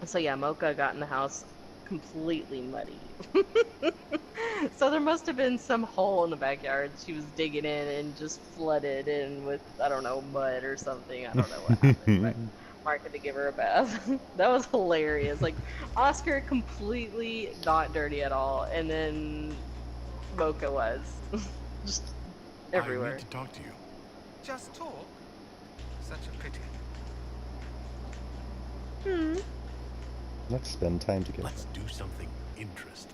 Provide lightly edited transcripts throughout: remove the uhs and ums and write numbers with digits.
So yeah, Mocha got in the house completely muddy. So there must have been some hole in the backyard she was digging in and just flooded in with, I don't know, mud or something. I don't know what happened, but Mark had to give her a bath. That was hilarious. Like, Oscar completely not dirty at all, and then Mocha was. Just everywhere. I need to talk to you. Just talk? Such a pity. Let's spend time together. Let's do something interesting.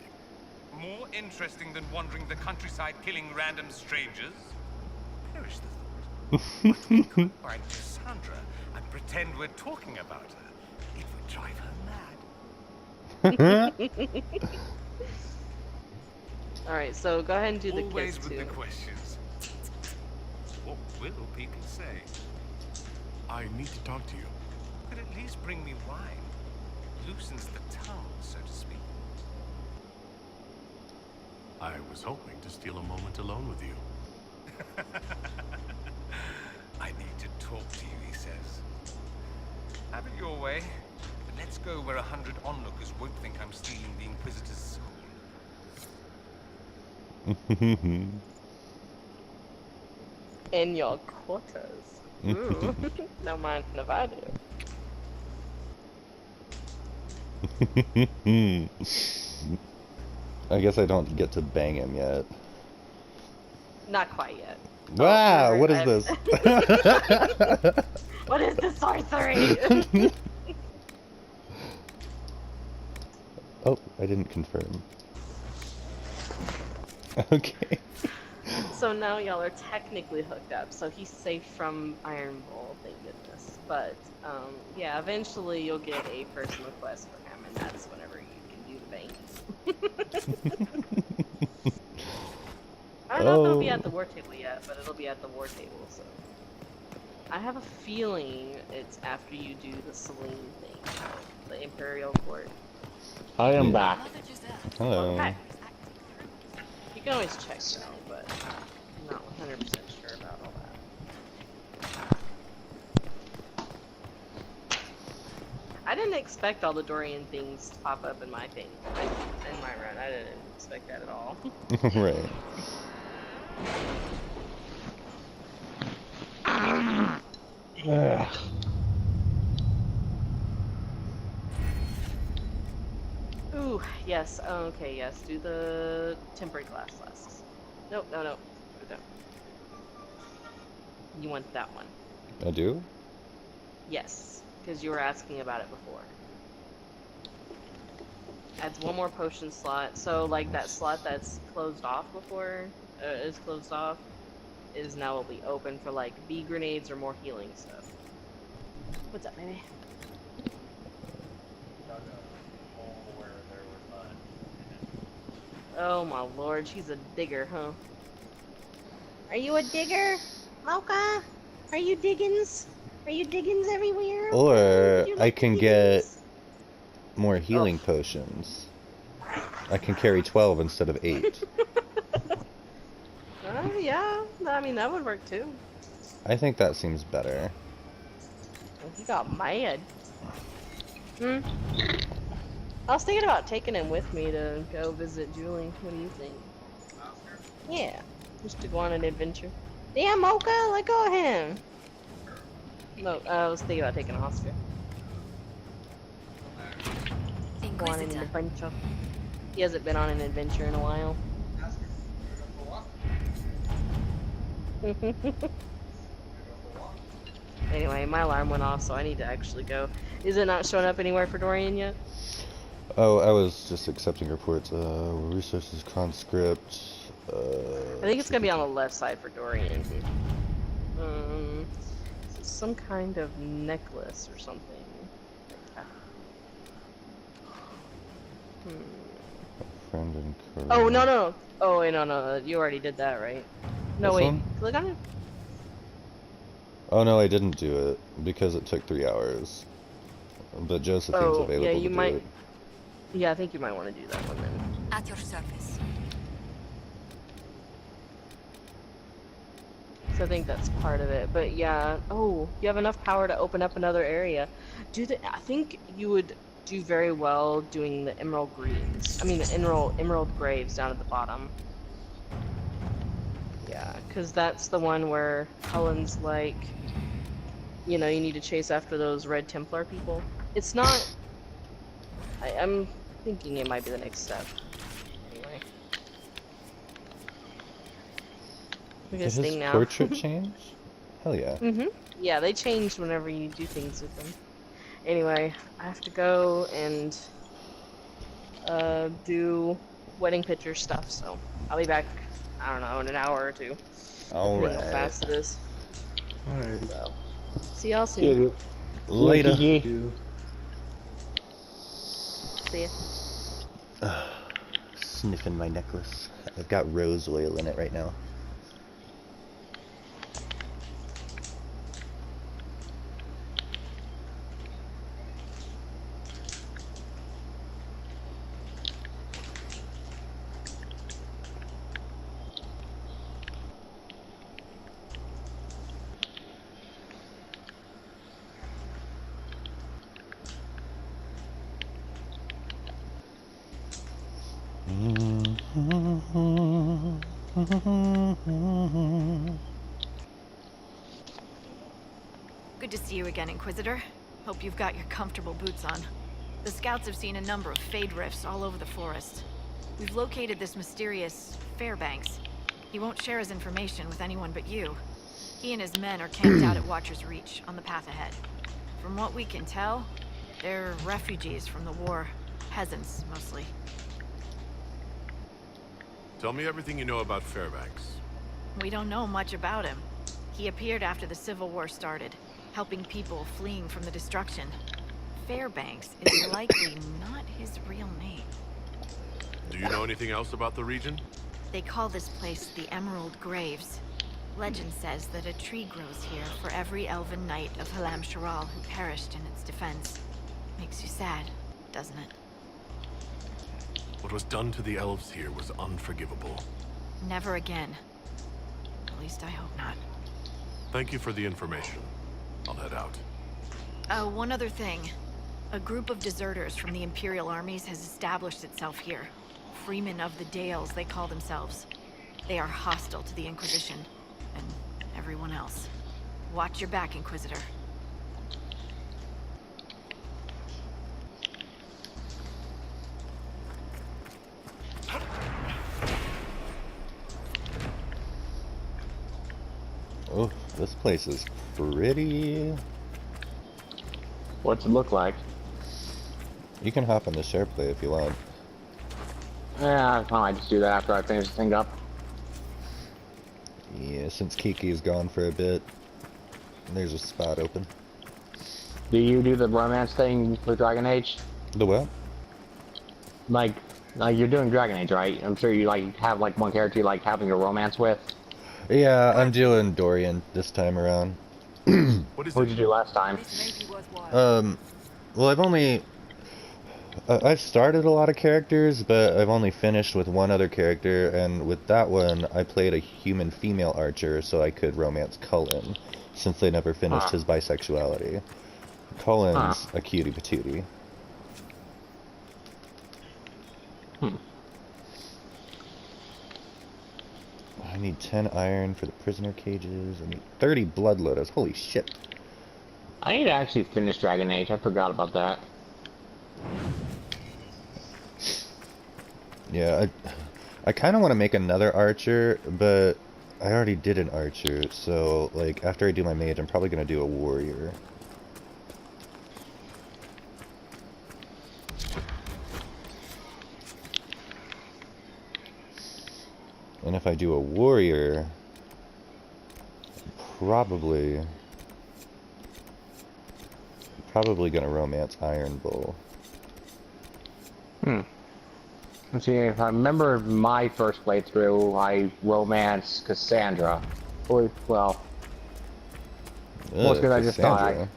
More interesting than wandering the countryside killing random strangers? Perish the thought. But we could find Cassandra and pretend we're talking about her. It would drive her mad. Alright, so go ahead and do the Always kiss with too. the questions. What will people say? I need to talk to you. Could at least bring me wine. Loosens the tongue, so to speak. I was hoping to steal a moment alone with you. I need to talk to you, he says. Have it your way. But let's go where 100 onlookers won't think I'm stealing the Inquisitor's soul. In your quarters. Ooh. Don't mind if I do. I guess I don't get to bang him yet. Not quite yet. Wow, what is this? What is the sorcery? Oh, I didn't confirm. Okay. So now y'all are technically hooked up, so he's safe from Iron Bull, thank goodness. But, yeah, eventually you'll get a personal quest for him, and that's whenever you can do the bangs. I don't know if it'll be at the war table yet, but it'll be at the war table, so. I have a feeling it's after you do the Celine thing, the Imperial Court. I am back. Hello. Hi. You can always check though, but I'm not 100% sure about all that. I didn't expect all the Dorian things to pop up in my thing, in my run. I didn't expect that at all. Right. Ooh, yes. Okay, yes. Do the temporary glass flasks. Nope, no. Put it down. You want that one. I do? Yes, because you were asking about it before. Adds one more potion slot. So, like, that slot that's closed off before, is closed off, is now will be open for, like, bee grenades or more healing stuff. What's up, baby? Oh my lord, she's a digger, huh? Are you a digger? Mocha? Are you diggins? Are you diggins everywhere? Or You I like can diggins? get more healing potions. I can carry 12 instead of 8. Yeah, I mean, that would work too. I think that seems better. He got mad. I was thinking about taking him with me to go visit Julie. What do you think? Yeah, just to go on an adventure. Damn, Mocha, let go of him. No, I was thinking about taking Oscar. Go on an adventure. He hasn't been on an adventure in a while. Anyway, my alarm went off, so I need to actually go. Is it not showing up anywhere for Dorian yet? Oh, I was just accepting reports. Resources conscript. I think it's gonna be on the left side for Dorian. Some kind of necklace or something. Friend and Oh, no. Oh, wait, no. You already did that, right? No, This wait. one? Click on it. Oh no, I didn't do it because it took 3 hours. But Josephine's available yeah, to you do might. it. Yeah, I think you might want to do that one then. At your service. So I think that's part of it. But yeah, oh, you have enough power to open up another area. I think you would do very well doing the emerald greens. I mean, the emerald graves down at the bottom. Yeah, because that's the one where Helen's like, you know, you need to chase after those Red Templar people. It's not... I'm thinking it might be the next step. Anyway. Look at Did this his thing now. portrait change? Hell yeah. Yeah, they change whenever you do things with them. Anyway, I have to go and do wedding picture stuff, so I'll be back, I don't know, in an hour or two. Alright. How fast it is. Alright. So, see y'all soon. Later. See ya. Sniffing my necklace. I've got rose oil in it right now. Good to see you again, Inquisitor. Hope you've got your comfortable boots on. The scouts have seen a number of Fade rifts all over the forest. We've located this mysterious Fairbanks. He won't share his information with anyone but you. He and his men are camped out at Watcher's Reach, on the path ahead. From what we can tell, they're refugees from the war. Peasants, mostly. Tell me everything you know about Fairbanks. We don't know much about him. He appeared after the Civil War started, helping people fleeing from the destruction. Fairbanks is likely not his real name. Do you know anything else about the region? They call this place the Emerald Graves. Legend says that a tree grows here for every elven knight of Halam Sharal who perished in its defense. Makes you sad, doesn't it? What was done to the elves here was unforgivable. Never again. At least I hope not. Thank you for the information. I'll head out. Oh, one other thing. A group of deserters from the Imperial armies has established itself here. Freemen of the Dales, they call themselves. They are hostile to the Inquisition, and everyone else. Watch your back, Inquisitor. Oh, this place is pretty... What's it look like? You can hop on the share play if you want. Yeah, I might just do that after I finish this thing up. Yeah, since Kiki's gone for a bit, there's a spot open. Do you do the romance thing with Dragon Age? The what? Like you're doing Dragon Age, right? I'm sure you like have like one character you like having a romance with. Yeah, I'm doing Dorian this time around. What is What did it? you do last time? Well, I've started a lot of characters, but I've only finished with one other character, and with that one, I played a human female archer so I could romance Cullen, since they never finished his bisexuality. Cullen's a cutie patootie. I need 10 iron for the prisoner cages. I need 30 blood lotus. Holy shit. I need to actually finish Dragon Age. I forgot about that. Yeah, I kind of want to make another archer, but I already did an archer, so like after I do my mage, I'm probably gonna do a warrior. And if I do a warrior, I'm probably gonna romance Iron Bull. Let's see, if I remember my first playthrough, I romanced Cassandra. Well, because I just thought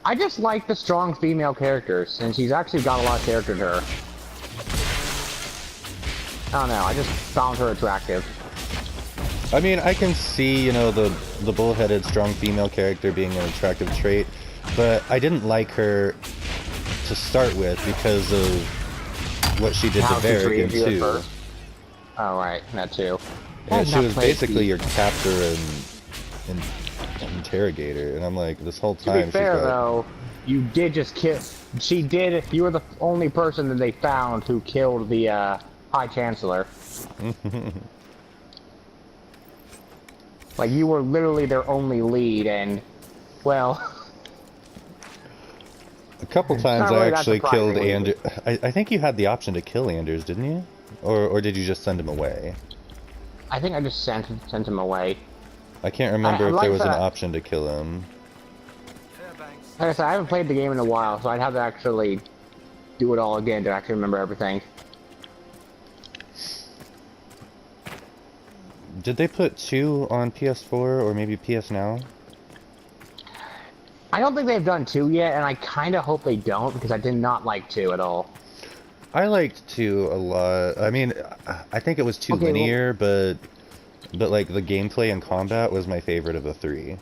I just like the strong female characters, and she's actually got a lot of character to her. I don't know, I just found her attractive. I mean, I can see, you know, the bullheaded strong female character being an attractive trait, but I didn't like her to start with because of what she did to How she Varric in treated you at 2. first? Oh, right, that too. Yeah, I've she not was played basically the- your captor and interrogator, and I'm like, this whole To time be fair, she's got... though, you did just kill. She did. You were the only person that they found who killed the High Chancellor. Like, you were literally their only lead, and well, A couple times not I really that actually killed surprisingly, Anders. I think you had the option to kill Anders, didn't you? Or did you just send him away? I think I just sent him away. I can't remember if like there was an that. option to kill him. Fairbanks. Like I said, I haven't played the game in a while, so I'd have to actually do it all again to actually remember everything. Did they put 2 on PS4 or maybe PS Now? I don't think they've done 2 yet, and I kind of hope they don't, because I did not like 2 at all. I liked 2 a lot. I mean, I think it was too Okay, well- linear, but like the gameplay and combat was my favorite of the 3.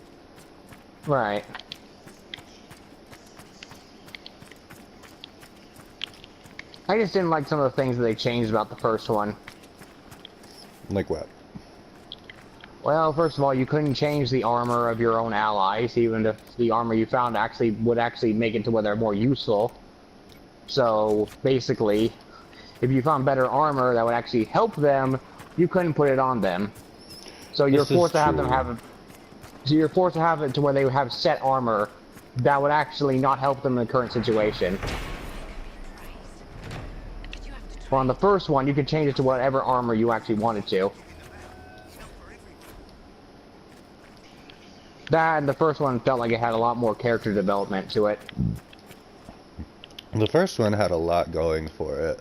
Right. I just didn't like some of the things that they changed about the first one. Like what? Well, first of all, you couldn't change the armor of your own allies, even if the armor you found would actually make it to where they're more useful. So, basically, if you found better armor that would actually help them, you couldn't put it on them. So you're This is forced to have them true. have so you're forced to have it to where they would have set armor that would actually not help them in the current situation. Well, on the first one, you could change it to whatever armor you actually wanted to. That and the first one felt like it had a lot more character development to it. The first one had a lot going for it.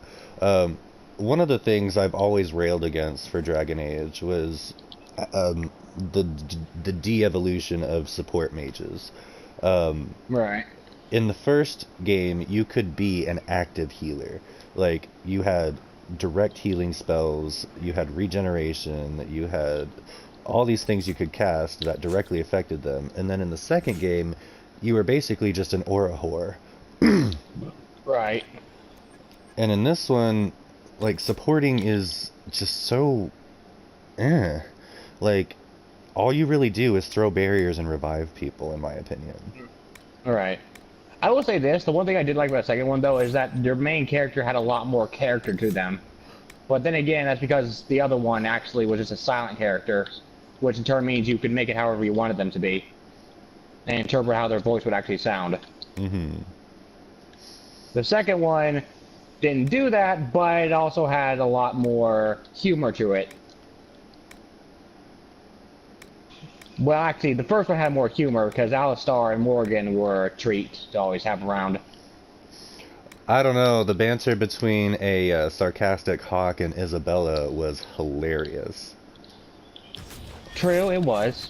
One of the things I've always railed against for Dragon Age was the de-evolution of support mages. Right. In the first game, you could be an active healer. Like, you had direct healing spells, you had regeneration, you had all these things you could cast that directly affected them. And then in the second game, you were basically just an aura whore. Right. And in this one, like, supporting is just so... Like, all you really do is throw barriers and revive people, in my opinion. Alright. I will say this, the one thing I did like about the second one, though, is that their main character had a lot more character to them. But then again, that's because the other one actually was just a silent character, which in turn means you could make it however you wanted them to be. And interpret how their voice would actually sound. Mm-hmm. The second one didn't do that, but it also had a lot more humor to it. Well, actually, the first one had more humor because Alistar and Morgan were a treat to always have around. I don't know, the banter between a sarcastic Hawk and Isabella was hilarious. True, it was.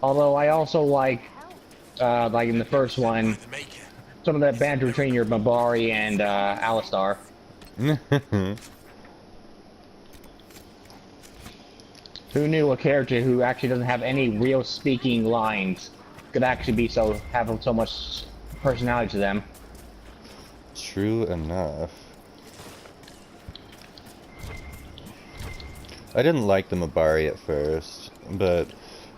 Although I also like in the first one, some of that banter between your Mabari and Alistar. Who knew a character who actually doesn't have any real speaking lines could actually have so much personality to them? True enough. I didn't like the Mabari at first, but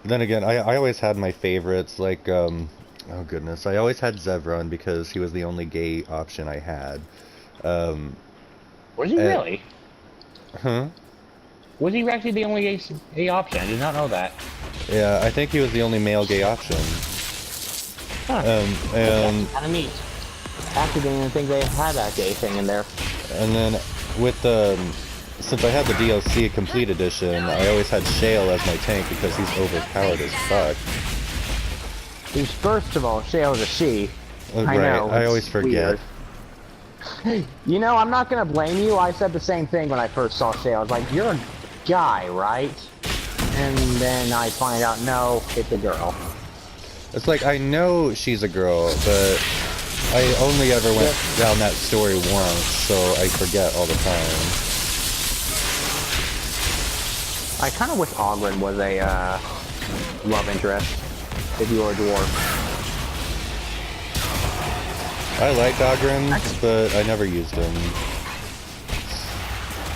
then again, I always had my favorites, like, oh goodness, I always had Zevran because he was the only gay option I had. Was he really? Huh? Was he actually the only gay option? I did not know that. Yeah, I think he was the only male gay option. Huh. And That's kind of neat. Actually, didn't even think they had that gay thing in there. And then with since I had the DLC Complete Edition, I always had Shale as my tank because he's overpowered as fuck. First of all, Shale's a she. I Right, know. I it's always forget. weird. You know, I'm not gonna blame you. I said the same thing when I first saw Shale. I was like, you're a guy, right? And then I find out, no, it's a girl. It's like, I know she's a girl, but I only ever went down that story once, so I forget all the time. I kind of wish Ogren was a love interest if you were a dwarf. I like Ogrins, but I never used them.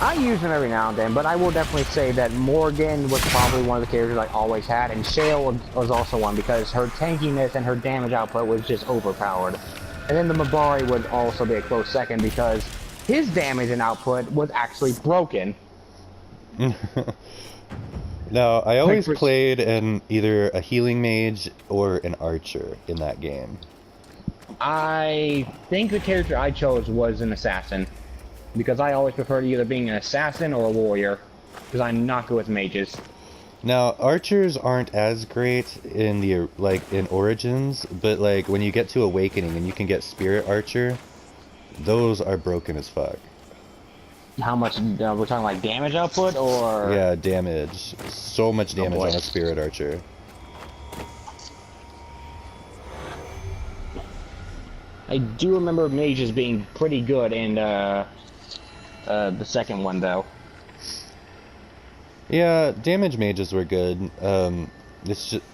I use them every now and then, but I will definitely say that Morgan was probably one of the characters I always had, and Shale was also one because her tankiness and her damage output was just overpowered. And then the Mabari would also be a close second because his damage and output was actually broken. No, I always played in either a healing mage or an archer in that game. I think the character I chose was an assassin. Because I always preferred either being an assassin or a warrior. Because I'm not good with mages. Now, archers aren't as great in the in Origins, but like when you get to Awakening and you can get Spirit Archer, those are broken as fuck. How much, we're talking like damage output or? Yeah, damage. So much damage on a Spirit Archer. I do remember mages being pretty good in the second one though. Yeah, damage mages were good. It's just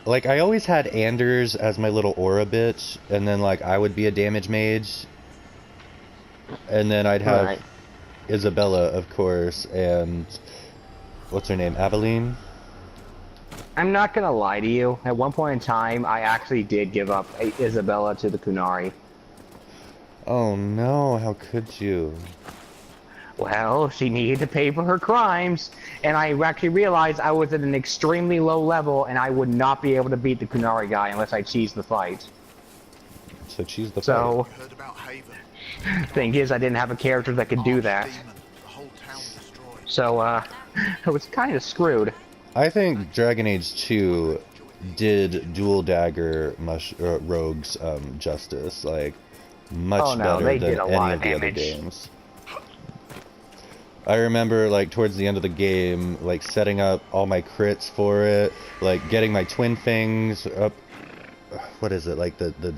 like I always had Anders as my little aura bitch, and then like I would be a damage mage, and then I'd have Isabella, of course, and what's her name, Aveline. I'm not gonna lie to you. At one point in time, I actually did give up Isabella to the Kunari. Oh no! How could you? Well, she needed to pay for her crimes, and I actually realized I was at an extremely low level, and I would not be able to beat the Kunari guy unless I cheesed the fight. So cheese the fight. Heard about Haven. Thing is, I didn't have a character that could do that. So, I was kind of screwed. I think Dragon Age 2 did dual dagger rogues justice, like much better than any of the other games. I remember like towards the end of the game, like setting up all my crits for it, like getting my twin fangs up. What is it, like the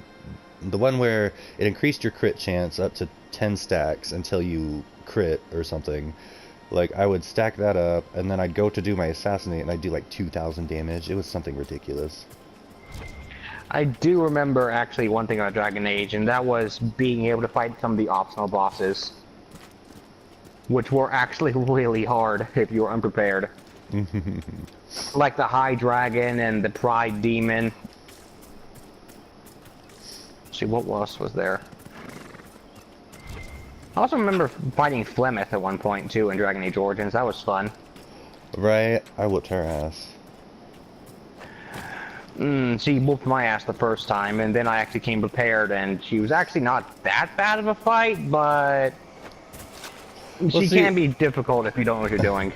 one where it increased your crit chance up to 10 stacks until you crit or something. Like I would stack that up, and then I'd go to do my assassinate, and I'd do like 2,000 damage. It was something ridiculous. I do remember actually one thing about Dragon Age, and that was being able to fight some of the optional bosses. Which were actually really hard if you were unprepared. Like the High Dragon and the Pride Demon. Let's see, what else was there? I also remember fighting Flemeth at one point too in Dragon Age Origins. That was fun. Right, I whooped her ass. She whooped my ass the first time, and then I actually came prepared, and she was actually not that bad of a fight, but she can be difficult if you don't know what you're doing.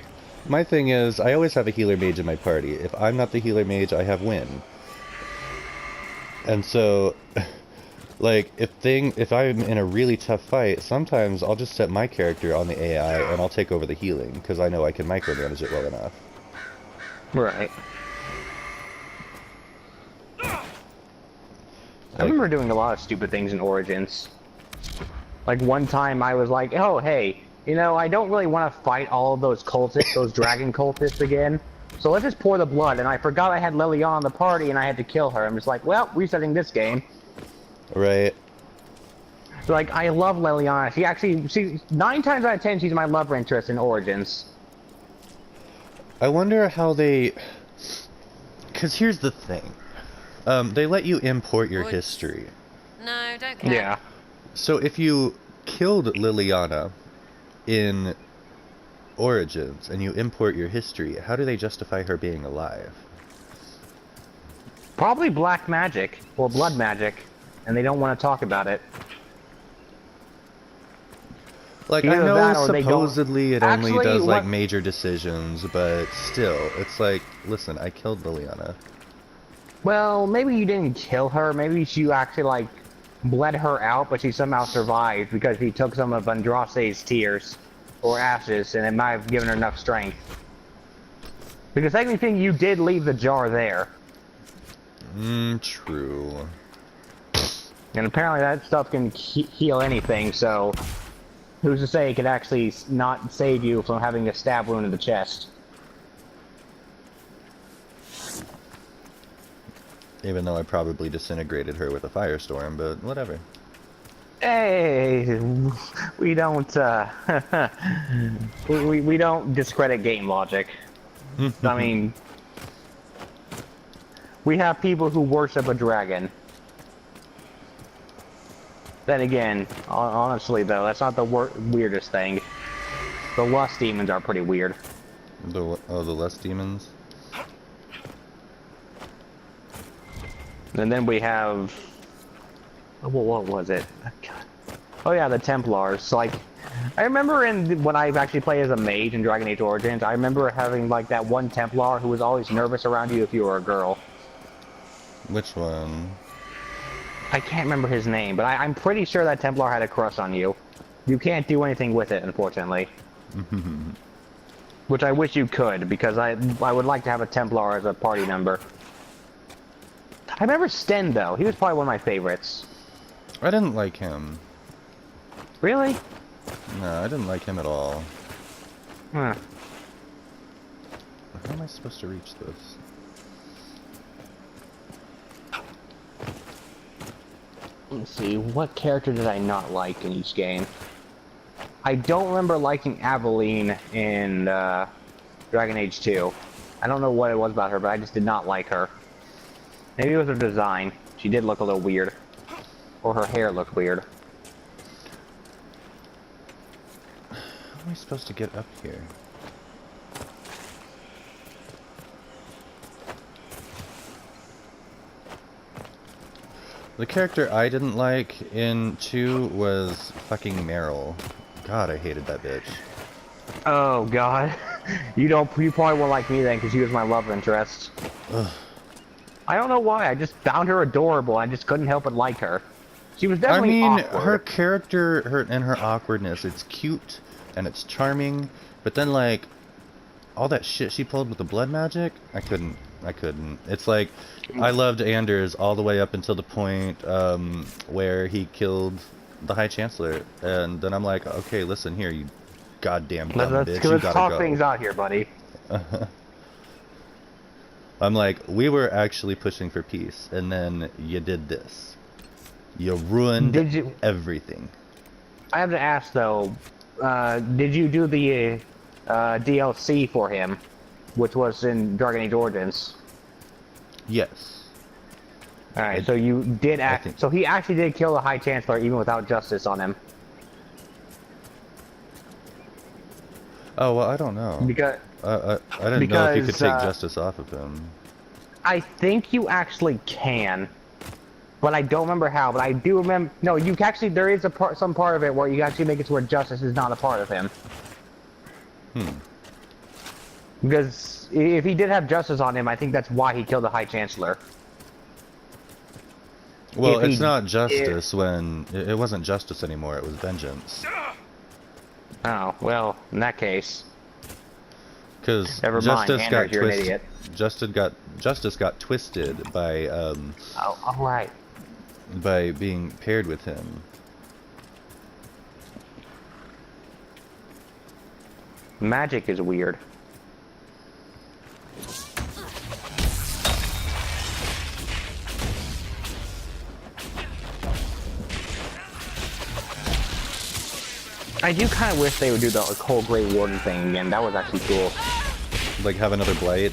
My thing is, I always have a healer mage in my party. If I'm not the healer mage, I have Win. And so, like, if I'm in a really tough fight, sometimes I'll just set my character on the AI and I'll take over the healing, because I know I can micromanage it well enough. Right. I remember doing a lot of stupid things in Origins. Like one time I was like, oh hey, you know, I don't really want to fight all of those cultists, those dragon cultists again. So let's just pour the blood, and I forgot I had Liliana in the party and I had to kill her. I'm just like, well, resetting this game. Right. So, like, I love Liliana. She 9 times out of 10, she's my love interest in Origins. I wonder how they... Because here's the thing. They let you import your history. No, don't care. Yeah. So if you killed Liliana in Origins and you import your history, how do they justify her being alive? Probably black magic or blood magic, and they don't want to talk about it. Like, I know supposedly it only does like major decisions, but still, it's like, listen, I killed Liliana. Well, maybe you didn't kill her. Maybe you actually like bled her out, but she somehow survived because she took some of Andraste's tears or ashes, and it might have given her enough strength. Because technically, you did leave the jar there. True. And apparently, that stuff can heal anything. So, who's to say it could actually not save you from having a stab wound in the chest? Even though I probably disintegrated her with a firestorm, but whatever. Hey, we don't, we don't discredit game logic. I mean, we have people who worship a dragon. Then again, honestly though, that's not the weirdest thing. The lust demons are pretty weird. The lust demons. And then we have, what was it? Oh yeah, the Templars. Like, I remember when I actually played as a mage in Dragon Age Origins, I remember having like that one Templar who was always nervous around you if you were a girl. Which one? I can't remember his name, but I'm pretty sure that Templar had a crush on you. You can't do anything with it, unfortunately. Which I wish you could, because I would like to have a Templar as a party member. I remember Sten, though. He was probably one of my favorites. I didn't like him. Really? No, I didn't like him at all. Huh. How am I supposed to reach this? Let's see, what character did I not like in each game? I don't remember liking Aveline in Dragon Age 2. I don't know what it was about her, but I just did not like her. Maybe it was her design. She did look a little weird. Or her hair looked weird. How am I supposed to get up here? The character I didn't like in 2 was fucking Meryl. God, I hated that bitch. Oh god. You probably won't like me then, because she was my love interest. Ugh. I don't know why, I just found her adorable, I just couldn't help but like her. She was definitely awkward. Her character, and her awkwardness, it's cute, and it's charming, but then, like, all that shit she pulled with the blood magic, I couldn't. It's like, I loved Anders all the way up until the point, where he killed the High Chancellor, and then I'm like, okay, listen here, you goddamn dumb bitch, you let's gotta talk go. things out here, buddy. I'm like, we were actually pushing for peace, and then you did this. You ruined everything. I have to ask though, did you do the DLC for him, which was in Dragon Age Origins? Yes. Alright, so you did so he actually did kill the High Chancellor even without justice on him. Oh, well, I don't know. Because I didn't know if you could take justice off of him. I think you actually can, but I don't remember how. But I do remember. No, you actually there is some part of it where you actually make it to where justice is not a part of him. Because if he did have justice on him, I think that's why he killed the High Chancellor. Well, it's not justice when it wasn't justice anymore. It was vengeance. Oh well, in that case. Because justice got twisted by alright. by being paired with him. Magic is weird. I do kind of wish they would do the whole Great Warden thing again. That was actually cool. Like have another blight?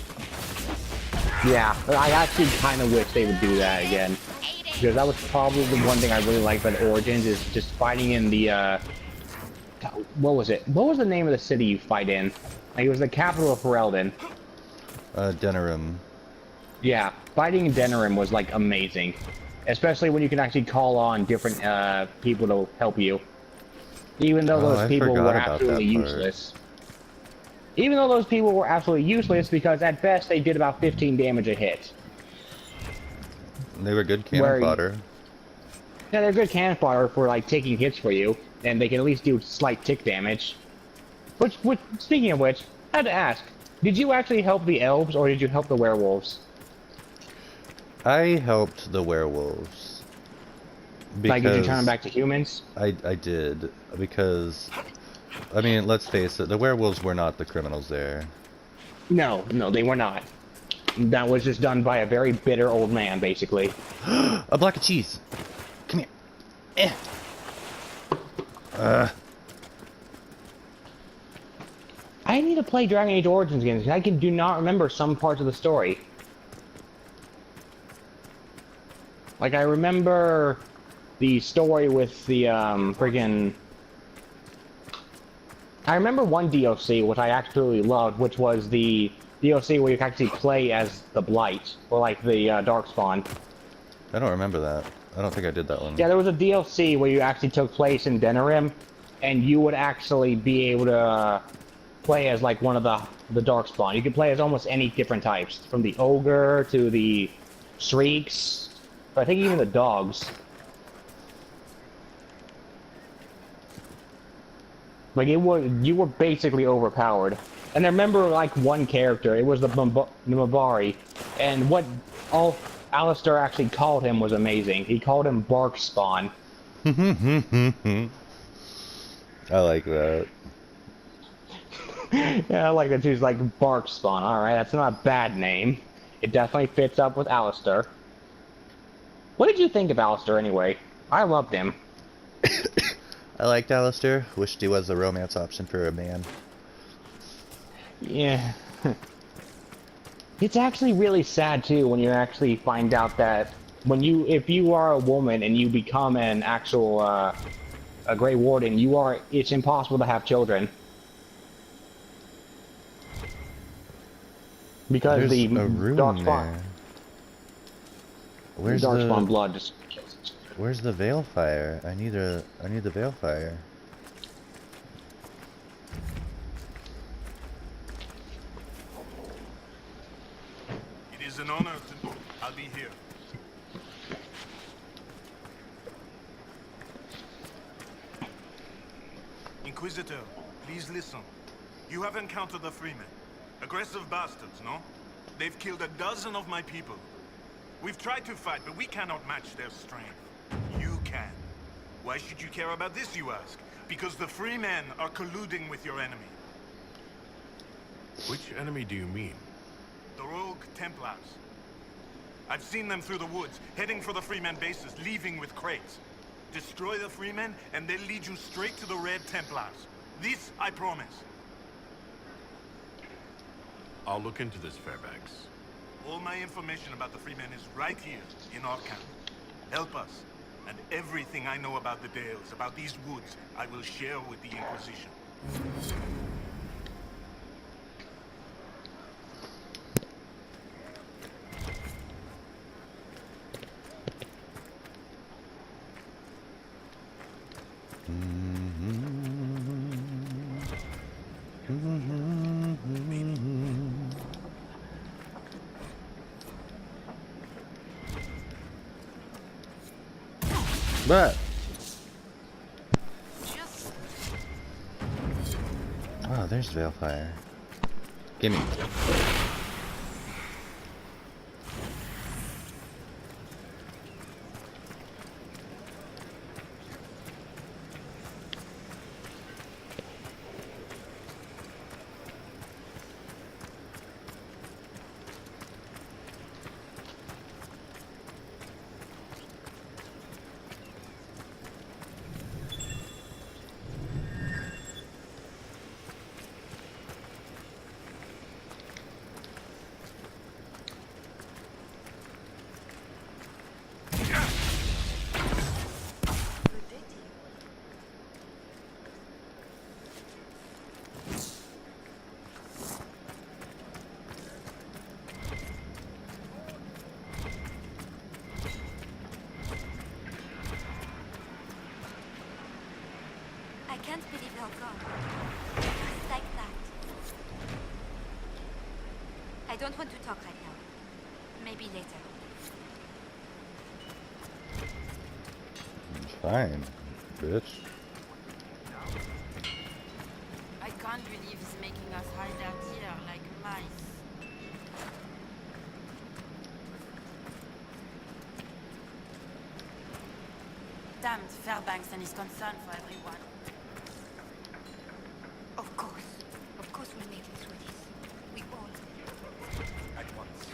Yeah, I actually kind of wish they would do that again. Because that was probably the one thing I really liked about Origins is just fighting in the, what was it? What was the name of the city you fight in? Like, it was the capital of Ferelden. Denerim. Yeah, fighting in Denerim was, like, amazing. Especially when you can actually call on different, people to help you. Even though those people were absolutely useless. Even though those people were absolutely useless, because at best they did about 15 damage a hit. They were good cannon fodder. Yeah, they're good cannon fodder for like taking hits for you, and they can at least do slight tick damage. Which, speaking of which, I had to ask, did you actually help the elves, or did you help the werewolves? I helped the werewolves. Because like, did you turn them back to humans? I did, because, I mean, let's face it, the werewolves were not the criminals there. No, they were not. That was just done by a very bitter old man, basically. A block of cheese! Come here. I need to play Dragon Age Origins again, because do not remember some parts of the story. Like, I remember the story with the, friggin'... I remember one DLC, which I absolutely loved, which was the DLC where you can actually play as the Blight, or like the, Darkspawn. I don't remember that. I don't think I did that one. Yeah, there was a DLC where you actually took place in Denerim, and you would actually be able to play as like one of the Darkspawn. You could play as almost any different types, from the Ogre to the Shrieks, I think even the dogs. Like you were basically overpowered. And I remember like one character, it was the Mabari, and what Alistair actually called him was amazing. He called him Barkspawn. I like that. Yeah, I like that he's like Barkspawn. Alright, that's not a bad name. It definitely fits up with Alistair. What did you think of Alistair anyway? I loved him. I liked Alistair. Wished he was a romance option for a man. Yeah. It's actually really sad too when you actually find out that if you are a woman and you become an actual a Grey Warden, it's impossible to have children. Because There's the a room Darkspawn, there. Where's Darkspawn blood just kills it. Where's the Veilfire? I need the Veilfire. It is an honor to... I'll be here. Inquisitor, please listen. You have encountered the Freemen. Aggressive bastards, no? They've killed a dozen of my people. We've tried to fight, but we cannot match their strength. You can. Why should you care about this, you ask? Because the Freemen are colluding with your enemy. Which enemy do you mean? The rogue Templars. I've seen them through the woods, heading for the Freemen bases, leaving with crates. Destroy the Freemen, and they'll lead you straight to the Red Templars. This, I promise. I'll look into this, Fairbanks. All my information about the Freemen is right here, in our camp. Help us, and everything I know about the Dales, about these woods, I will share with the Inquisition. But oh, there's Veilfire. Gimme. I can't believe you're gone. Just like that. I don't want to talk right now. Maybe later. Fine, bitch. I can't believe he's making us hide out here like mice. Damned Fairbanks and his concern for everyone. Of course we'll make it through this. We all. At once.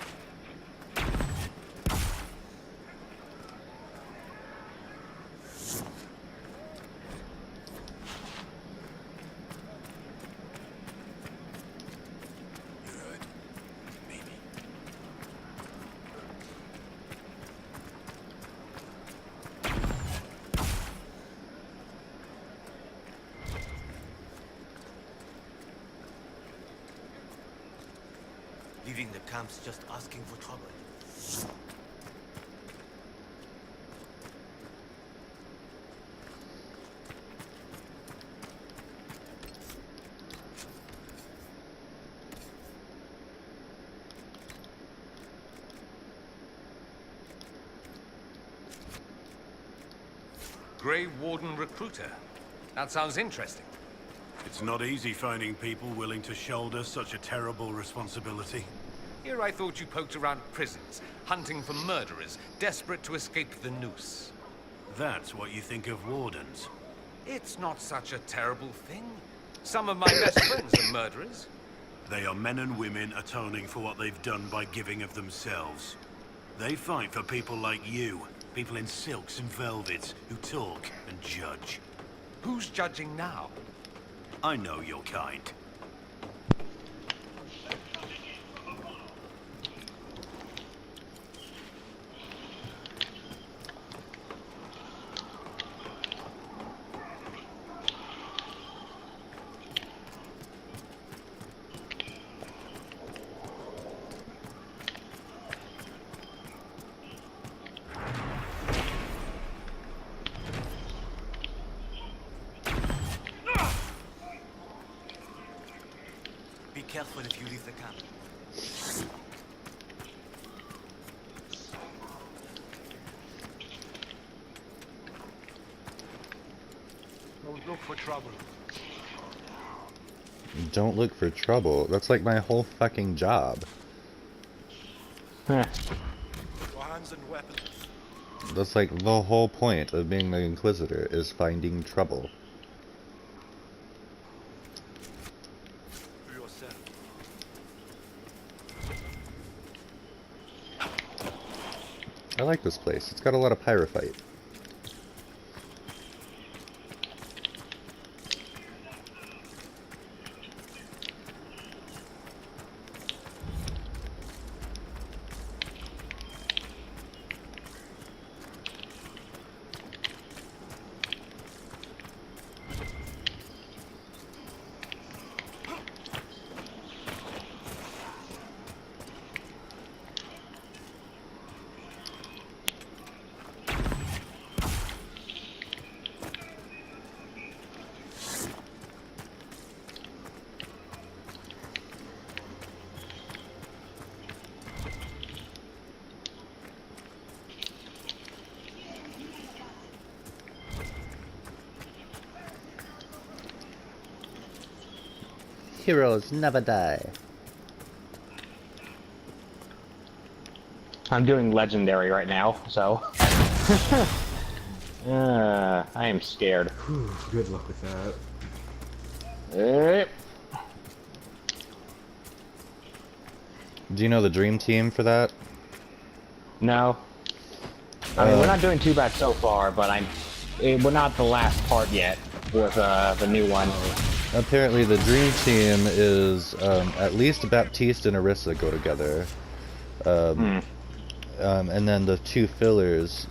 leaving the camps just asking for trouble. Grey Warden recruiter. That sounds interesting. It's not easy finding people willing to shoulder such a terrible responsibility. Here I thought you poked around prisons, hunting for murderers, desperate to escape the noose. That's what you think of wardens. It's not such a terrible thing. Some of my best friends are murderers. They are men and women atoning for what they've done by giving of themselves. They fight for people like you, people in silks and velvets, who talk and judge. Who's judging now? I know your kind. Be careful if you leave the camp. Don't look for trouble. Don't look for trouble. That's like my whole fucking job. Heh. Your hands and weapons. That's like the whole point of being the Inquisitor, is finding trouble. For yourself. I like this place. It's got a lot of pyrophyte. Heroes never die. I'm doing legendary right now, so. I am scared. Whew, good luck with that. Yep. Do you know the dream team for that? No. I mean, we're not doing too bad so far, but we're not the last part yet with the new one. Apparently the dream team is, at least Baptiste and Orisa go together. And then the two fillers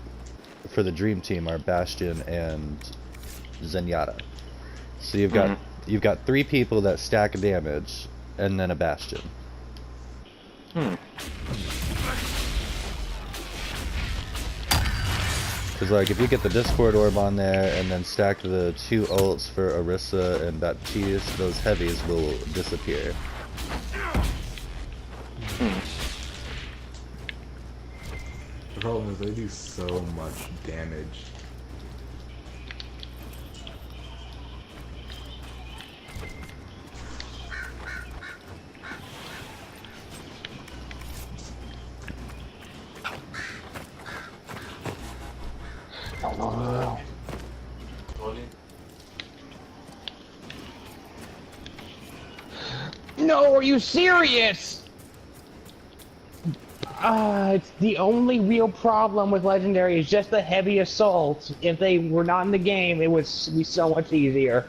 for the dream team are Bastion and Zenyatta. So you've got three people that stack damage, and then a Bastion. Because like if you get the Discord orb on there and then stack the two ults for Orisa and Baptiste, those heavies will disappear. The problem is they do so much damage. No, are you serious? It's the only real problem with Legendary is just the heavy assault. If they were not in the game, it would be so much easier.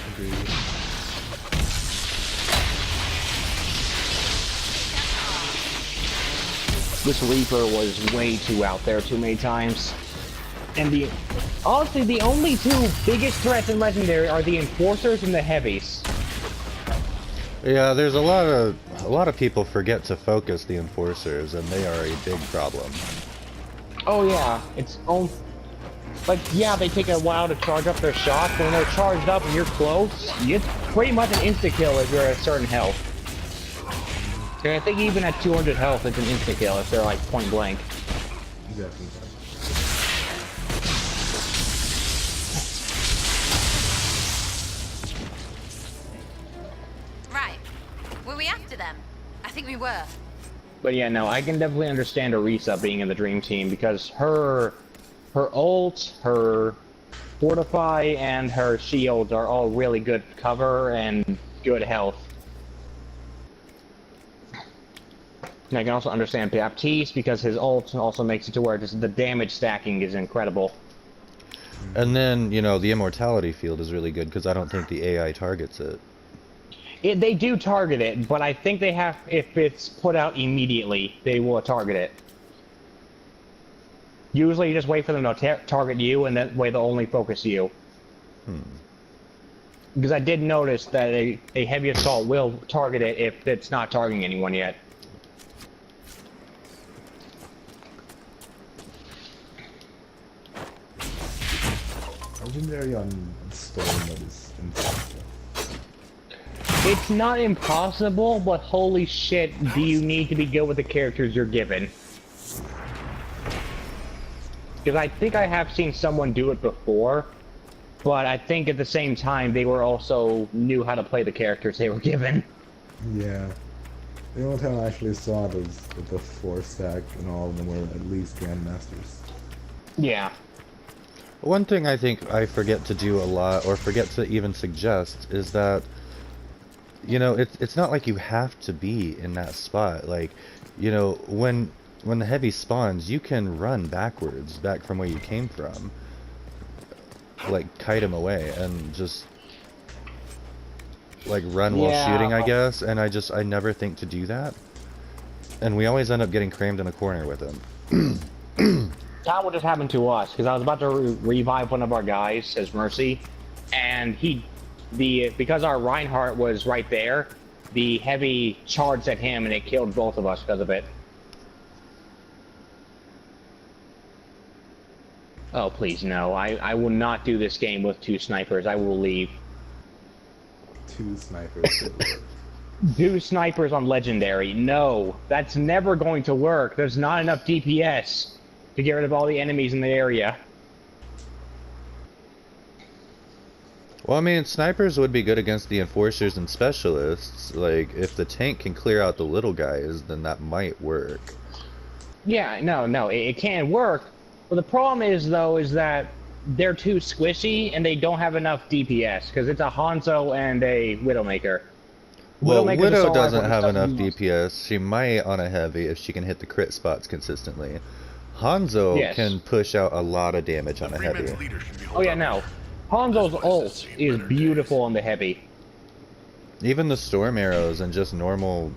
Agreed. This Reaper was way too out there too many times. And honestly, the only two biggest threats in Legendary are the Enforcers and the Heavies. Yeah, there's a lot of people forget to focus the Enforcers, and they are a big problem. Oh yeah, like, yeah, they take a while to charge up their shots, but when they're charged up and you're close, it's pretty much an insta-kill if you're at a certain health. And I think even at 200 health, it's an insta-kill if they're, like, point blank. Definitely. Right. Were we after them? I think we were. But yeah, no, I can definitely understand Orisa being in the Dream Team, because her ult, her Fortify, and her shields are all really good cover and good health. And I can also understand Baptiste, because his ult also makes it to where just the damage stacking is incredible. And then, you know, the immortality field is really good, because I don't think the AI targets it. They do target it, but I think they have, if it's put out immediately, they will target it. Usually you just wait for them to target you, and that way they'll only focus you. Because I did notice that a heavy assault will target it if it's not targeting anyone yet. Legendary on story mode is impossible. It's not impossible, but holy shit, do you need to be good with the characters you're given. Because I think I have seen someone do it before, but I think at the same time they were also knew how to play the characters they were given. Yeah. The only time I actually saw it was with the 4-stack, and all of them were at least Grandmasters. Yeah. One thing I think I forget to do a lot, or forget to even suggest, is that, you know, it's not like you have to be in that spot. Like, you know, when the heavy spawns, you can run backwards, back from where you came from. Like, kite him away, and just, like, run while shooting, I guess. And I never think to do that. And we always end up getting crammed in a corner with him. That would just happen to us, because I was about to revive one of our guys as Mercy, and because our Reinhardt was right there, the heavy charged at him and it killed both of us because of it. Oh, please, no. I will not do this game with 2 snipers. I will leave. 2 snipers. 2 snipers on Legendary. No, that's never going to work. There's not enough DPS to get rid of all the enemies in the area. Well, I mean, snipers would be good against the enforcers and specialists. Like, if the tank can clear out the little guys, then that might work. Yeah, no, it can work. But the problem is, though, is that they're too squishy and they don't have enough DPS, because it's a Hanzo and a Widowmaker. Well, Widow doesn't have enough DPS. She might on a heavy if she can hit the crit spots consistently. Hanzo can push out a lot of damage on a heavy. Oh yeah, no. Hanzo's ult is beautiful on the heavy. Even the storm arrows and just normal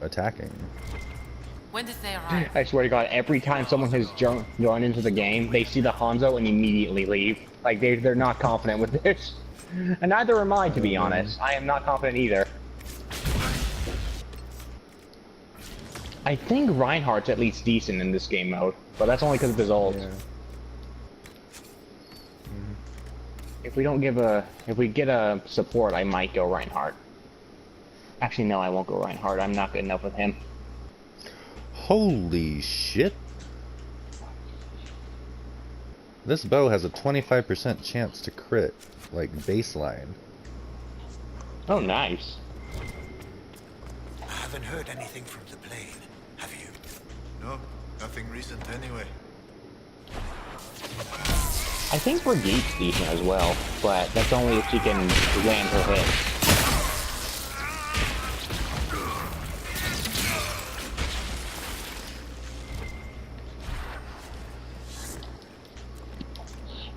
attacking. When did they arrive? I swear to God, every time someone has joined into the game, they see the Hanzo and immediately leave. Like, they're not confident with this. And neither am I, to be honest. I am not confident either. I think Reinhardt's at least decent in this game mode, but that's only because of his ult. Yeah. If we get a support, I might go Reinhardt. Actually, no, I won't go Reinhardt. I'm not good enough with him. Holy shit. This bow has a 25% chance to crit, like baseline. Oh, nice. I haven't heard anything from the plane, have you? No, nothing recent anyway. I think Brigitte's decent as well, but that's only if she can land her hit.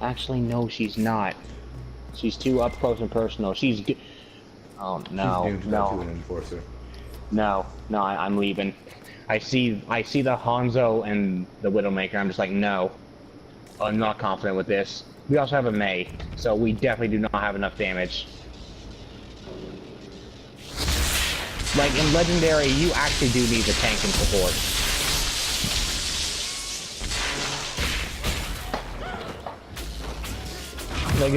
Actually, no, she's not. She's too up close and personal. She's good. Oh no, no. An enforcer. No, I'm leaving. I see the Hanzo and the Widowmaker. I'm just like, no. I'm not confident with this. We also have a Mage, so we definitely do not have enough damage. Like, in Legendary, you actually do need the tank and support. Like,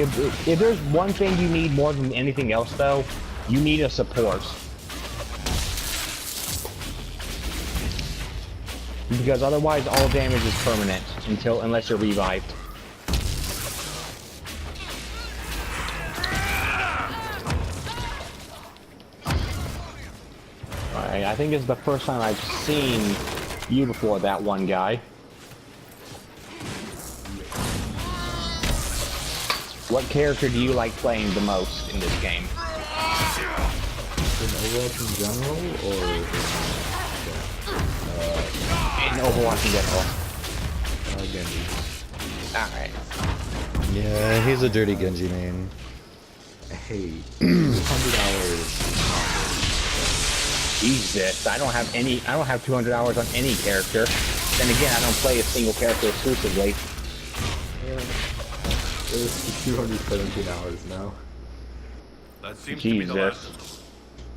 if there's one thing you need more than anything else, though, you need a support. Because otherwise, all damage is permanent unless you're revived. Alright, I think this is the first time I've seen you before that one guy. What character do you like playing the most in this game? In Overwatch in general, or In Overwatch in general. Genji? Alright. Yeah, he's a dirty Genji main. Hey, 100 hours. Jesus, I don't have 200 hours on any character. Then again, I don't play a single character exclusively. Yeah. It's 217 hours now. That seems to be the last of them.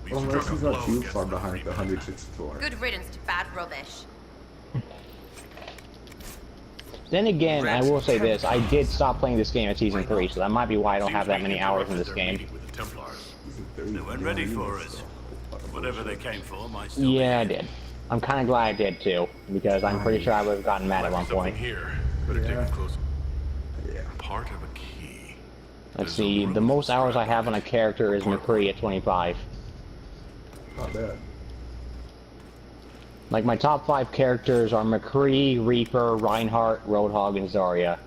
We Unless struck a he's not blow too against far the behind the Freemen. 164. Good riddance to bad rubbish. Then again, I will say this, I did stop playing this game at Season 3, so that might be why I don't have that many hours in this game. With the Templars. They They weren't ready for us. Whatever they came for might still Yeah, I be. did. I'm kind of glad I did too, because I'm pretty sure I would have gotten mad at one point. Here. Better take a close. Yeah. Part of a key. Let's see, the most hours I have on a character is McCree at 25. Not bad. Like, my top 5 characters are McCree, Reaper, Reinhardt, Roadhog, and Zarya.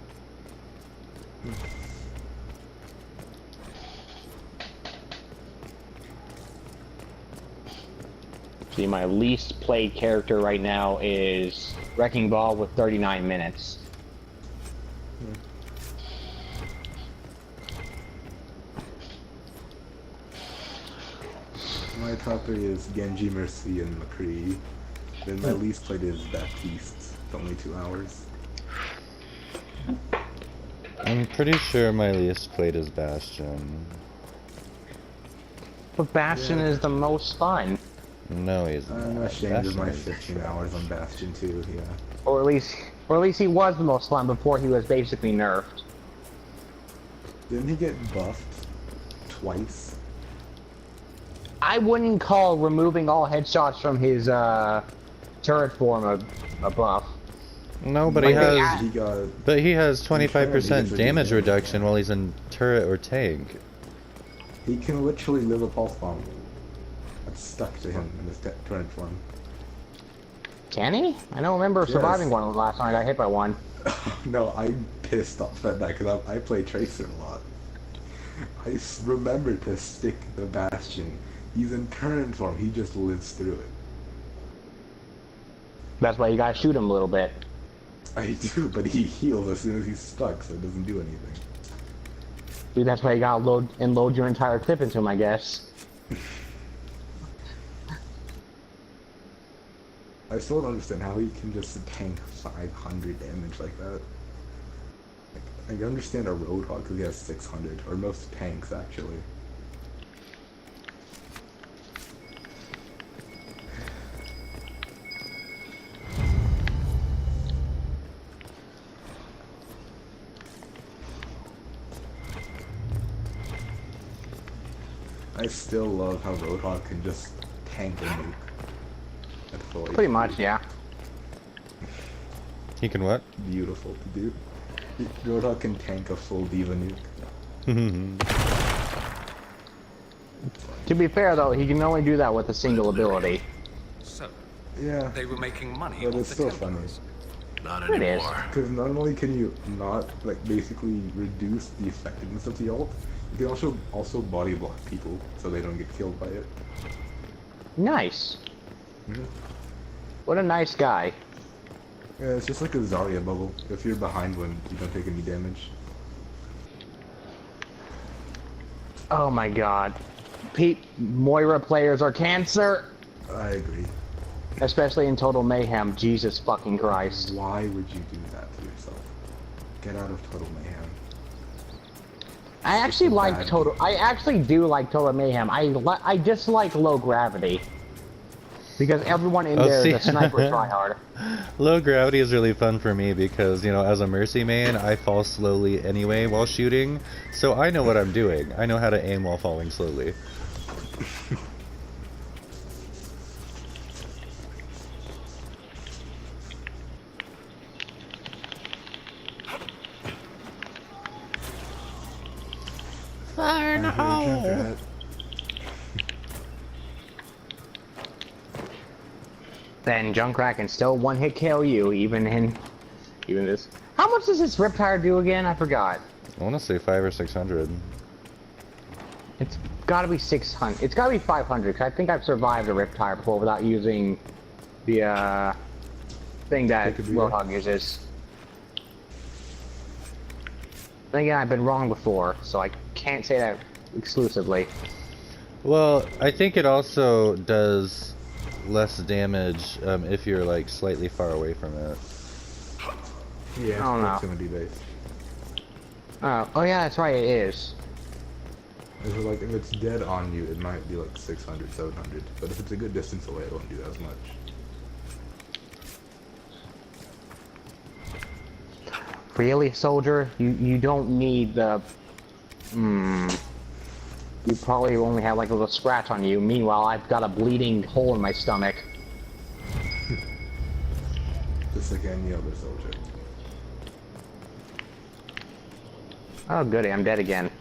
See, my least played character right now is Wrecking Ball with 39 minutes. My top 3 is Genji, Mercy, and McCree. Then my least played is Baptiste. It's only 2 hours. I'm pretty sure my least played is Bastion. But Bastion is the most fun. No, he's not. I'm ashamed of my Bastion is 15 hours on Bastion too, yeah. Or at least he was the most fun before he was basically nerfed. Didn't he get buffed twice? I wouldn't call removing all headshots from his turret form a buff. No, but he has. He got... But he has 25% damage damage reduction while he's in turret or tank. He can literally live a pulse bomb. That's stuck to him in his turret form. Can he? I don't remember surviving one last time I got hit by one. No, I'm pissed off at that because I play Tracer a lot. I remember to stick the Bastion. He's in turret form, he just lives through it. That's why you gotta shoot him a little bit. I do, but he heals as soon as he's stuck, so it doesn't do anything. Dude, that's why you gotta load your entire clip into him, I guess. I still don't understand how he can just tank 500 damage like that. Like, I understand a Roadhog because he has 600, or most tanks actually. I still love how Roadhog can just tank a nuke. At full Pretty HP. much, yeah. He can what? Beautiful to do. Roadhog can tank a full Diva nuke. To be fair, though, he can only do that with a single ability. So, Yeah, they were making money but off it's the still Templars. Not It is. anymore. because not only can you not like basically reduce the effectiveness of the ult, you can also body block people so they don't get killed by it. Nice. Mhm. What a nice guy. Yeah, it's just like a Zarya bubble. If you're behind one, you don't take any damage. Oh my god. Moira players are cancer! I agree. Especially in Total Mayhem, Jesus fucking Christ. Why would you do that to yourself? Get out of Total Mayhem. I actually so like bad. Total. I actually do like Total Mayhem. I dislike Low Gravity because everyone in there is a sniper tryhard. Low gravity is really fun for me because, you know, as a Mercy main, I fall slowly anyway while shooting, so I know what I'm doing. I know how to aim while falling slowly. Fire in the hole! Then Junkrat can still one-hit KO you, even this. How much does this Riptire do again? I forgot. I want to say 500 or 600. It's gotta be 600. It's gotta be 500, because I think I've survived a Riptire before without using the, thing that Roadhog uses. Then again, I've been wrong before, so I can't say that exclusively. Well, I think it also does less damage if you're like slightly far away from it. Yeah, I don't know. proximity based. Oh yeah, that's right, it is. If it, like, if it's dead on you, it might be like 600, 700. But if it's a good distance away, it won't do as much. Really, soldier? You don't need the... You probably only have like a little scratch on you. Meanwhile, I've got a bleeding hole in my stomach. Just like any other soldier. Oh goody, I'm dead again.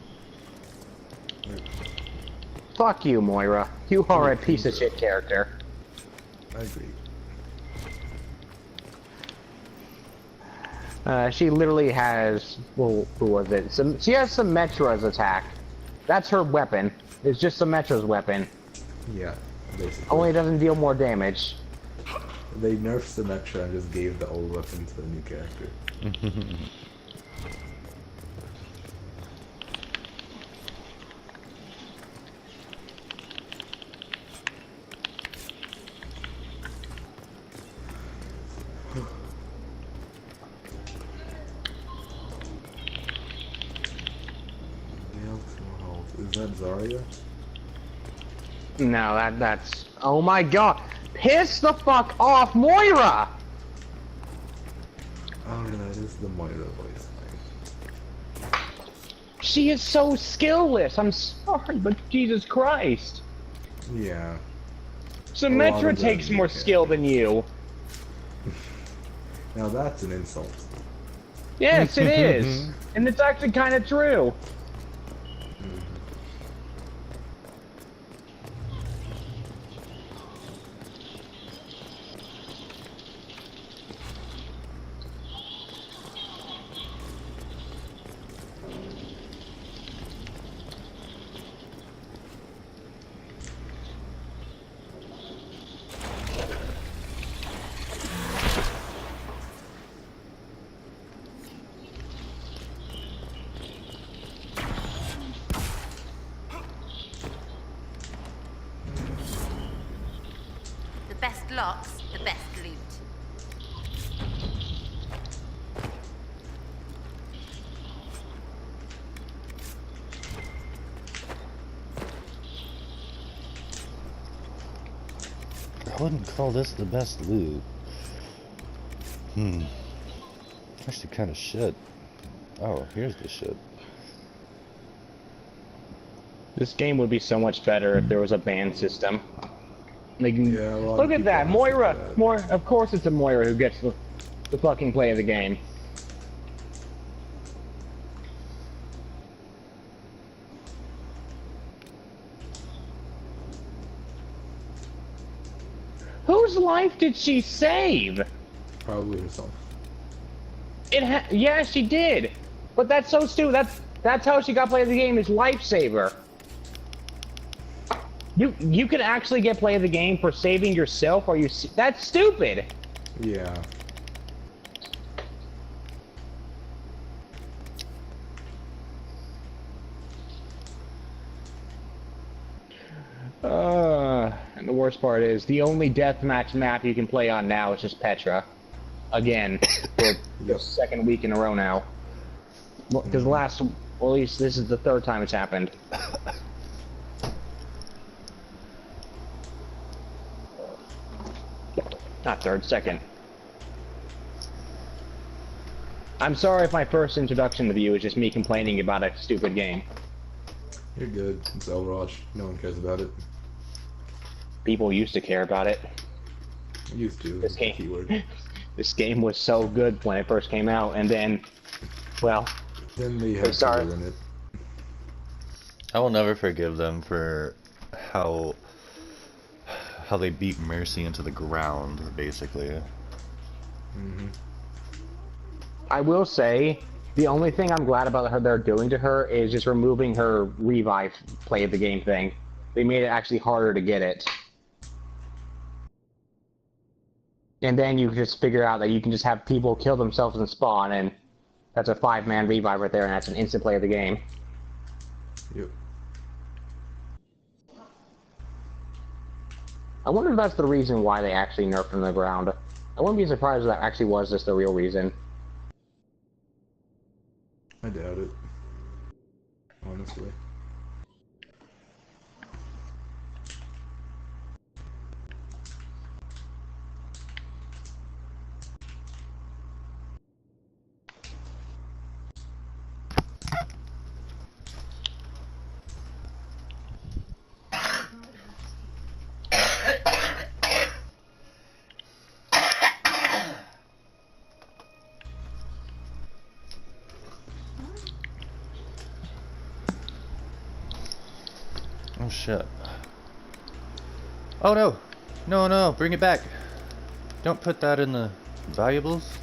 Fuck you, Moira. You are a piece of shit character. I agree. She literally has... Well, who was it? She has Symmetra's attack. That's her weapon. It's just Symmetra's weapon. Yeah, basically. Only it doesn't deal more damage. They nerfed Symmetra and just gave the old weapon to the new character. Is that Zarya? No, that's... Oh my god! Piss the fuck off, Moira! Oh, that is the Moira voice line. She is so skillless. I'm sorry, but Jesus Christ. Yeah. Symmetra takes more skill than you. Now that's an insult. Yes, it is. And it's actually kind of true. The best locks, the best loot. I wouldn't call this the best loot. Actually kind of shit. Oh, here's the shit. This game would be so much better if there was a ban system. Like, Yeah, well, look at that, Moira. Of course, it's a Moira who gets the fucking play of the game. Whose life did she save? Probably herself. Yeah, she did. But that's so stupid. That's how she got play of the game, is lifesaver. You can actually get play of the game for saving yourself, or that's stupid. Yeah. And the worst part is, the only deathmatch map you can play on now is just Petra. Again, for the second week in a row now. Because last, well, at least this is the third time it's happened. Not third, second. I'm sorry if my first introduction to you is just me complaining about a stupid game. You're good. It's Overwatch. No one cares about it. People used to care about it. Used to. This game, Keyword. this game was so good when it first came out, and then, well, Then they have to ruin it. I will never forgive them for how they beat Mercy into the ground, basically. Mm-hmm. I will say, the only thing I'm glad about her they're doing to her is just removing her revive play of the game thing. They made it actually harder to get it. And then you just figure out that you can just have people kill themselves and spawn, and that's a 5-man revive right there, and that's an instant play of the game. Yep. I wonder if that's the reason why they actually nerfed from the ground. I wouldn't be surprised if that actually was just the real reason. I doubt it. Honestly. Oh shit. Oh no! No, no, bring it back! Don't put that in the valuables.